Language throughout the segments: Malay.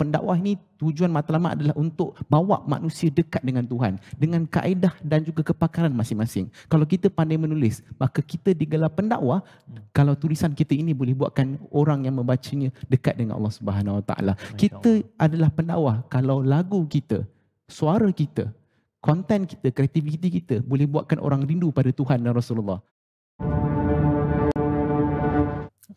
pendakwah ini tujuan matlamat adalah untuk bawa manusia dekat dengan Tuhan dengan kaedah dan juga kepakaran masing-masing. Kalau kita pandai menulis, maka kita digelar pendakwah. Kalau tulisan kita ini boleh buatkan orang yang membacanya dekat dengan Allah Subhanahu Wa Taala. Kita adalah pendakwah kalau lagu kita, suara kita, konten kita, kreativiti kita boleh buatkan orang rindu pada Tuhan dan Rasulullah.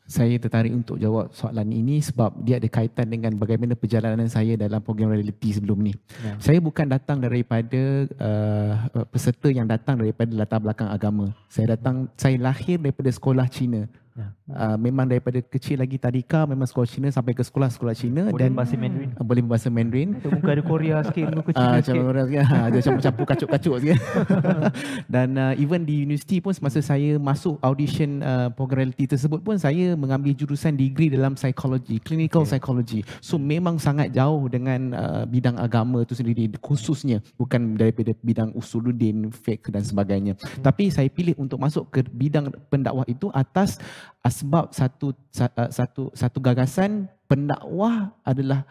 Saya tertarik untuk jawab soalan ini sebab dia ada kaitan dengan bagaimana perjalanan saya dalam program reality sebelum ni. Ya. Saya bukan datang daripada peserta yang datang daripada latar belakang agama. Saya lahir daripada sekolah Cina. Ya. Memang daripada kecil lagi tadika, memang sekolah Cina sampai ke sekolah-sekolah Cina. Boleh bahasa Mandarin? Boleh berbahasa Mandarin. Muka ada Korea sikit, muka Cina sikit. Ada campur-campur kacuk-kacuk sikit. Dan even di universiti pun semasa saya masuk audition program reality tersebut pun saya mengambil jurusan degree dalam psikologi, clinical psychology. So memang sangat jauh dengan bidang agama itu sendiri, khususnya bukan daripada bidang usuluddin, fiqh dan sebagainya. Tapi saya pilih untuk masuk ke bidang pendakwah itu atas sebab satu gagasan pendakwah adalah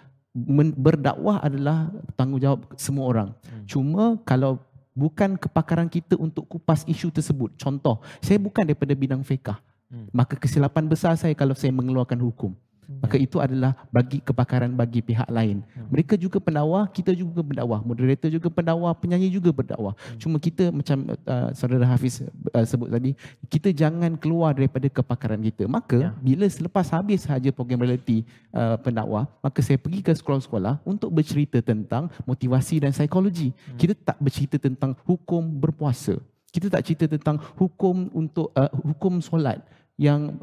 berdakwah adalah tanggungjawab semua orang. Cuma kalau bukan kepakaran kita untuk kupas isu tersebut. Contoh, saya bukan daripada bidang fiqh. Maka kesilapan besar saya kalau saya mengeluarkan hukum. Maka itu adalah bagi kepakaran bagi pihak lain. Mereka juga pendakwah, kita juga pendakwah, moderator juga pendakwah, penyanyi juga berdakwah. Cuma kita macam saudara Hafiz sebut tadi, kita jangan keluar daripada kepakaran kita. Maka bila selepas habis sahaja program reality pendakwah, maka saya pergi ke sekolah-sekolah untuk bercerita tentang motivasi dan psikologi. Kita tak bercerita tentang hukum berpuasa. Kita tak cerita tentang hukum untuk hukum solat yang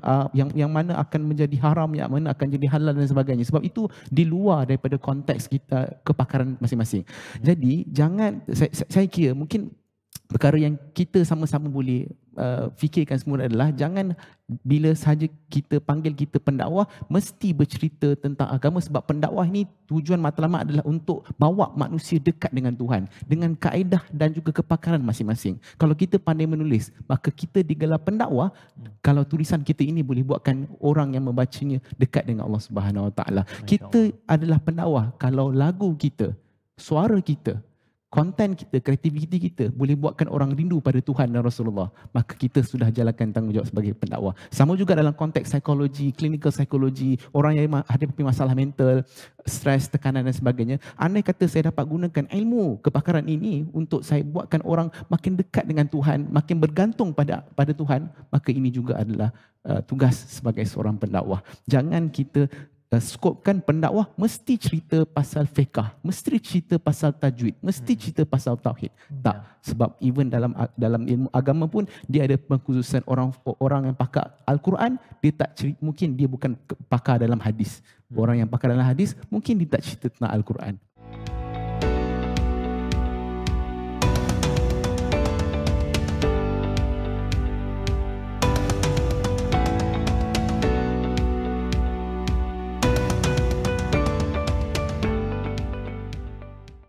mana akan menjadi haram, yang mana akan jadi halal dan sebagainya. Sebab itu di luar daripada konteks kita kepakaran masing-masing. Jadi jangan, saya kira mungkin perkara yang kita sama-sama boleh fikirkan semua adalah jangan bila sahaja kita panggil kita pendakwah mesti bercerita tentang agama, sebab pendakwah ini tujuan matlamat adalah untuk bawa manusia dekat dengan Tuhan dengan kaedah dan juga kepakaran masing-masing. Kalau kita pandai menulis, maka kita digelar pendakwah kalau tulisan kita ini boleh buatkan orang yang membacanya dekat dengan Allah Subhanahu Wa Taala. Kita adalah pendakwah kalau lagu kita, suara kita, konten kita, kreativiti kita boleh buatkan orang rindu pada Tuhan dan Rasulullah, maka kita sudah jalankan tanggungjawab sebagai pendakwah. Sama juga dalam konteks psikologi, clinical psychology, orang yang hadapi masalah mental, stres, tekanan dan sebagainya. Andai kata saya dapat gunakan ilmu kepakaran ini untuk saya buatkan orang makin dekat dengan Tuhan, makin bergantung pada Tuhan, maka ini juga adalah tugas sebagai seorang pendakwah. Jangan kita skopkan pendakwah mesti cerita pasal fiqh, mesti cerita pasal tajwid, mesti cerita pasal tauhid. Tak, sebab even dalam ilmu agama pun dia ada pengkhususan orang yang pakar Al-Quran, dia tak cerita, mungkin dia bukan pakar dalam hadis. Orang yang pakar dalam hadis mungkin dia tak cerita tentang Al-Quran.